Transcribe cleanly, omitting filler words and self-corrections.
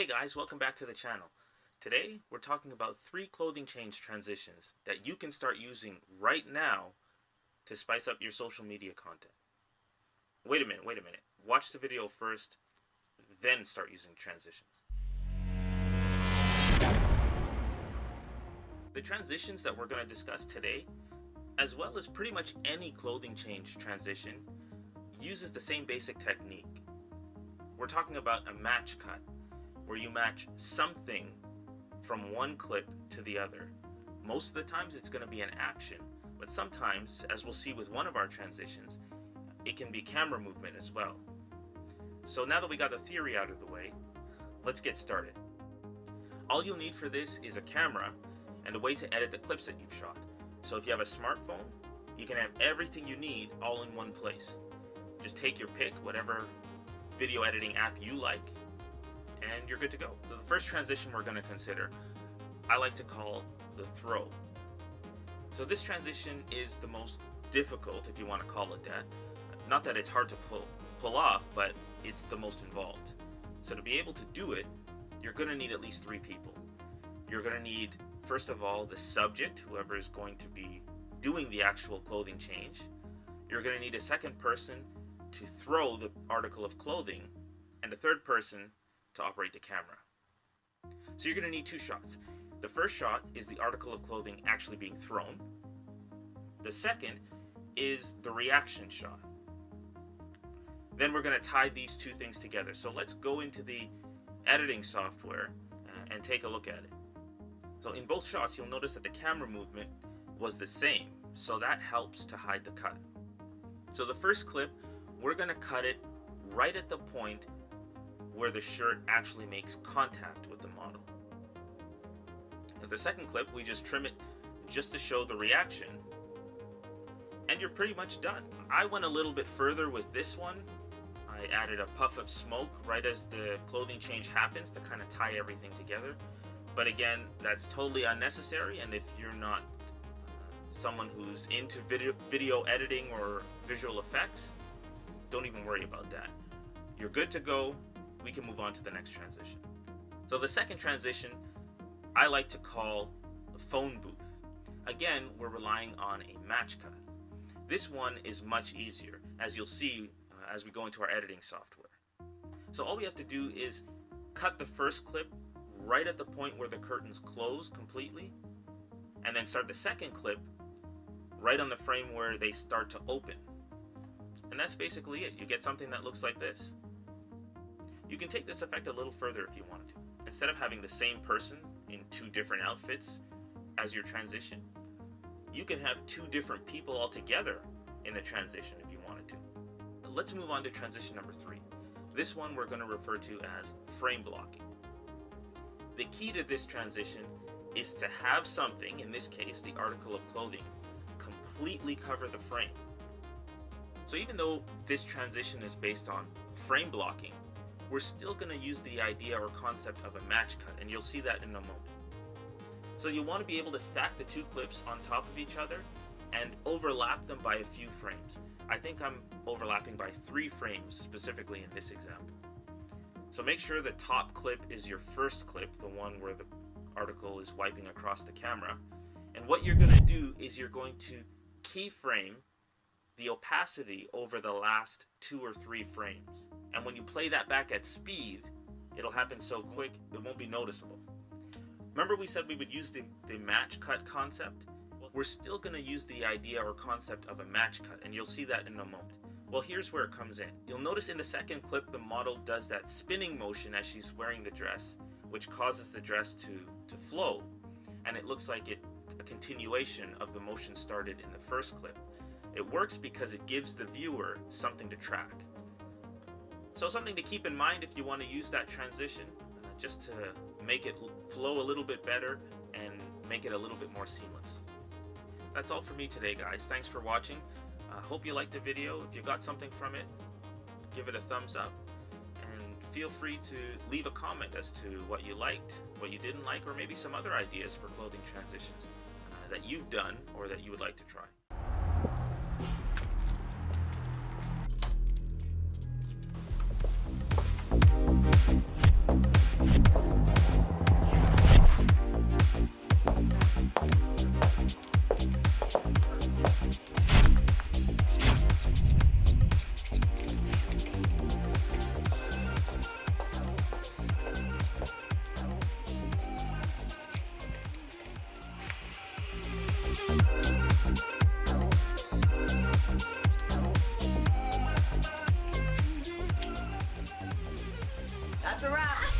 Hey guys, welcome back to the channel. Today we're talking about 3 clothing change transitions that you can start using right now to spice up your social media content. Wait a minute. Watch the video first, then start using transitions. The transitions that we're going to discuss today, as well as pretty much any clothing change transition, uses the same basic technique. We're talking about a match cut, where you match something from one clip to the other. Most of the times it's going to be an action, but sometimes, as we'll see with one of our transitions, it can be camera movement as well. So now that we got the theory out of the way, let's get started. All you'll need for this is a camera and a way to edit the clips that you've shot. So if you have a smartphone, you can have everything you need all in one place. Just take your pick, whatever video editing app you like, and you're good to go. So the first transition we're going to consider, I like to call the throw. So this transition is the most difficult, if you want to call it that. Not that it's hard to pull off, but it's the most involved. So to be able to do it, you're going to need at least 3 people. You're going to need, first of all, the subject, whoever is going to be doing the actual clothing change. You're going to need a second person to throw the article of clothing, and a third person to operate the camera. So you're going to need 2 shots. The first shot is the article of clothing actually being thrown. The second is the reaction shot. Then we're going to tie these 2 things together. So let's go into the editing software and take a look at it. So in both shots, you'll notice that the camera movement was the same. So that helps to hide the cut. So the first clip, we're going to cut it right at the point where the shirt actually makes contact with the model. In the second clip, we just trim it just to show the reaction, and you're pretty much done. I went a little bit further with this one. I added a puff of smoke right as the clothing change happens to kind of tie everything together. But again, that's totally unnecessary, and if you're not someone who's into video editing or visual effects, don't even worry about that. You're good to go. We can move on to the next transition. So the second transition I like to call the phone booth. Again, we're relying on a match cut. This one is much easier, as you'll see as we go into our editing software. So all we have to do is cut the first clip right at the point where the curtains close completely, and then start the second clip right on the frame where they start to open. And that's basically it. You get something that looks like this. You can take this effect a little further if you wanted to. Instead of having the same person in 2 different outfits as your transition, you can have 2 different people altogether in the transition if you wanted to. Let's move on to transition number 3. This one we're going to refer to as frame blocking. The key to this transition is to have something, in this case the article of clothing, completely cover the frame. So even though this transition is based on frame blocking, we're still going to use the idea or concept of a match cut, and you'll see that in a moment. So you want to be able to stack the 2 clips on top of each other and overlap them by a few frames. I think I'm overlapping by 3 frames specifically in this example. So make sure the top clip is your first clip, the one where the article is wiping across the camera. And what you're going to do is you're going to keyframe the opacity over the last 2 or 3 frames. And when you play that back at speed, it'll happen so quick it won't be noticeable. Remember we said we would use the match cut concept? Well, we're still going to use the idea or concept of a match cut, and you'll see that in a moment. Well, here's where it comes in. You'll notice in the second clip the model does that spinning motion as she's wearing the dress, which causes the dress to flow, and it looks like a continuation of the motion started in the first clip. It works because it gives the viewer something to track. So something to keep in mind if you want to use that transition, just to make it flow a little bit better and make it a little bit more seamless. That's all for me today, guys. Thanks for watching. Hope you liked the video. If you got something from it, give it a thumbs up, and feel free to leave a comment as to what you liked, what you didn't like, or maybe some other ideas for clothing transitions that you've done or that you would like to try. You a wrap.